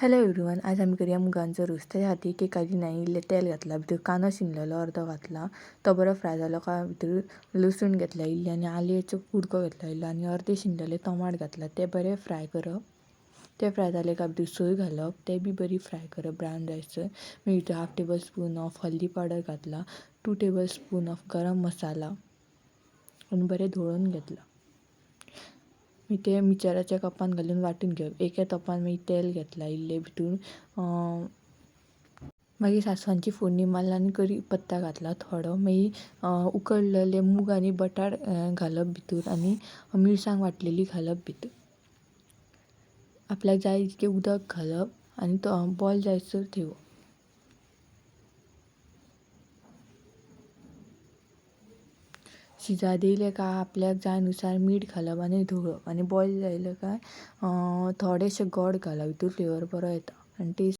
Hello everyone, आज आम्ही करूया मुगांचो रोस. त्याच्या खातीर एक काजी नाही इल्लें तेल घातला, भितर कांदो शिनलेलो अर्दो घातला, तो बरो फ्राय जालो काय भितर लसूण घेतला इल्ली आनी आलयाचो कुडको घेतला इल्लो आनी अर्दे शिनलेले टमाट घातला. ते बरे फ्राय करप. ते फ्राय जाले काय भितर सोय घालप, ते बी बरी फ्राय करप ब्रावन जायसर. मागीर भितर 1/2 table spoon of haldi powder घातला, 2 टेबल स्पून ऑफ गरम मसाला आनी बरें धोळून घेतला. मी ते मिक्सराच्या कपान घालून वाटून घेवप. एका तोपान मागीर तेल घेतला इल्लें भितर मागीर सासवांची फोडणी मारला आनी कढीपत्ता घातला थोडो. मागीर उकडलेले मूग आनी बटाट घालप भितर आनी मिरसांग वाटलेली घालप भितर. आपल्याक जाय तितकें उदक घालप आनी तो बॉयल जायसर ठेवप. शिजात येयलें काय आपल्याक जाय अनुसार मीठ घालप आनी धवळप आनी बॉयल जालें काय थोडेशें गोड घालप. भितर फ्लेवर बरो येता आनी टेस्ट